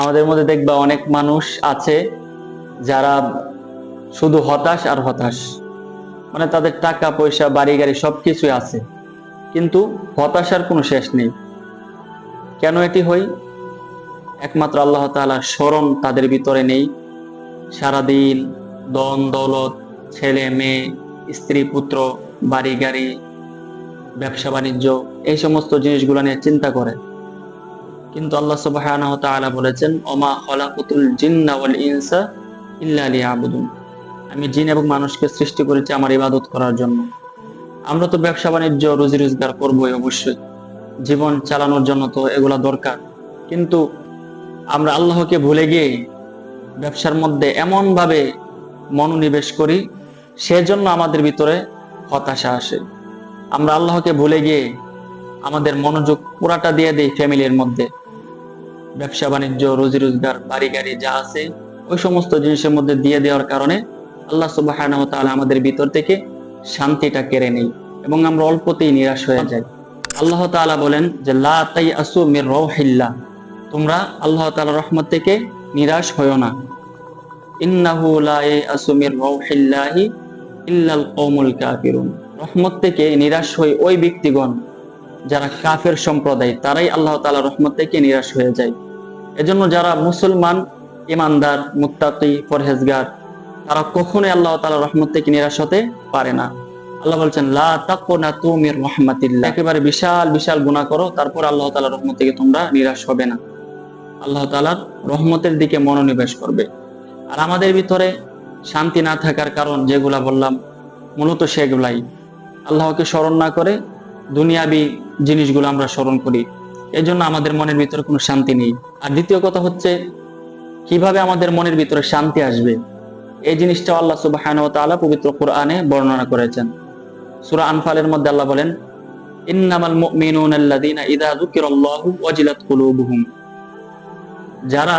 আমাদের মধ্যে দেখবা অনেক মানুষ আছে যারা শুধু হতাশ আর হতাশ। মানে তাদের টাকা পয়সা বাড়ি গাড়ি সবকিছুই আছে, কিন্তু হতাশার কোনো শেষ নেই। কেন এটি হয়? একমাত্র আল্লাহ তাআলার স্মরণ তাদের ভিতরে নেই। সারাদিন ধন দৌলত, ছেলে মেয়ে, স্ত্রী পুত্র, বাড়ি গাড়ি, ব্যবসা বাণিজ্য, এই সমস্ত জিনিসগুলো নিয়ে চিন্তা করে। কিন্তু আল্লাহ সুবহানাহু ওয়া তাআলা বলেছেন, ওমা খলাকুতুল জিন্না ওয়াল ইনসা ইল্লা লিয়াবুদুন। আমি জিন এবং মানুষকে সৃষ্টি করেছি আমার ইবাদত করার জন্য। আমরা তো ব্যবসা বাণিজ্য রুজি রোজগার করবোই অবশ্যই, জীবন চালানোর জন্য তো এগুলা দরকার। কিন্তু আমরা আল্লাহকে ভুলে গিয়ে ব্যবসার মধ্যে এমন ভাবে মনোনিবেশ করি, সেজন্য আমাদের ভিতরে হতাশা আসে। আমরা আল্লাহকে ভুলে গিয়ে আমাদের মনোযোগ পুরাটা দিয়ে দেই ফ্যামিলির মধ্যে, ব্যবসা বাণিজ্য রুজি রোজগার বাড়ি গাড়ি যা আছে ওই সমস্ত জিনিসের মধ্যে দিয়ে দেওয়ার কারণে আল্লাহ সুবহানাহু ওয়া তাআলা আমাদের ভিতর থেকে শান্তিটা কেড়ে নেই এবং আমরা অল্পতেই নিরাশ হয়ে যাই। আল্লাহ তাআলা বলেন যে লা তাইআসু মির রাউহিল্লাহ, তোমরা আল্লাহ তাআলার রহমত থেকে নিরাশ হয়ো না। ইন্নাহু লা ইয়াসু মির রাউহিল্লাহি ইল্লাল কওমুল কাফিরুন। রহমত থেকে নিরাশ হয় ওই ব্যক্তিগণ যারা কাফের সম্প্রদায়, তারাই আল্লাহ তাআলার রহমত থেকে নিরাশ হয়ে যায়। এজন্য যারা মুসলমান, ইমানদার, মুত্তাকি, পরহেজগার, তারা কখনোই আল্লাহ তাআলার রহমত থেকে নিরাশ হতে পারে না। আল্লাহ বলছেন লা তাকুনাতু মির রাহমাতিল্লাহ, একেবারে বিশাল বিশাল গুনাহ করো, তারপর আল্লাহ তাআলার রহমত থেকে তোমরা নিরাশ হবে না, আল্লাহ তাআলার রহমতের দিকে মনোনিবেশ করবে। আর আমাদের ভিতরে শান্তি না থাকার কারণ যেগুলা বললাম, মূলত সেগুলাই। আল্লাহকে স্মরণ না করে দুনিয়াবি জিনিসগুলো আমরা স্মরণ করি, এই জন্য আমাদের মনের ভিতরে কোনো শান্তি নেই। আর দ্বিতীয় কথা হচ্ছে, কিভাবে আমাদের মনের ভিতরে শান্তি আসবে, এই জিনিসটা আল্লাহ সুবহানাহু ওয়া তাআলা পবিত্র কোরআনে বর্ণনা করেছেন। সূরা আনফালের মধ্যে আল্লাহ বলেন, ইন্নামাল মুমিনুনা আল্লাযীনা ইযা যুকিরাল্লাহু ওয়াজিলাত কুলুবুহুম। যারা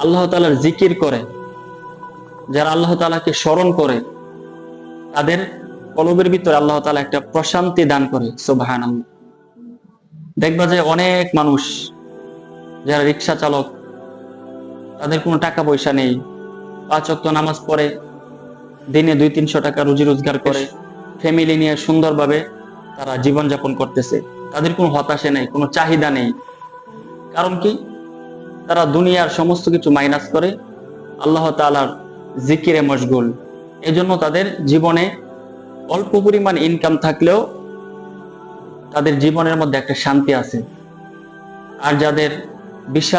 আল্লাহ তাআলার জিকির করে, যারা আল্লাহ তাআলাকে স্মরণ করে, তাদের কলবের ভিতরে আল্লাহ তাআলা একটা প্রশান্তি দান করে। সুবহানাল্লাহ। দেখবা যে অনেক মানুষ যারা রিকশা চালক, তাদের কোনো টাকা পয়সা নেই, 5 ওয়াক্ত নামাজ পড়ে, দিনে 200-300 টাকা রুজি রোজগার করে, ফ্যামিলি নিয়ে সুন্দরভাবে তারা জীবনযাপন করতেছে। তাদের কোনো হতাশা নেই, কোনো চাহিদা নেই। কারণ কি? তারা দুনিয়ার সমস্ত কিছু মাইনাস করে আল্লাহ তাআলার জিকিরে মশগুল। এজন্য তাদের জীবনে অল্প পরিমাণ ইনকাম থাকলেও তাদের জীবনের মধ্যে একটা শান্তি আছে। আর যাদের বিশাল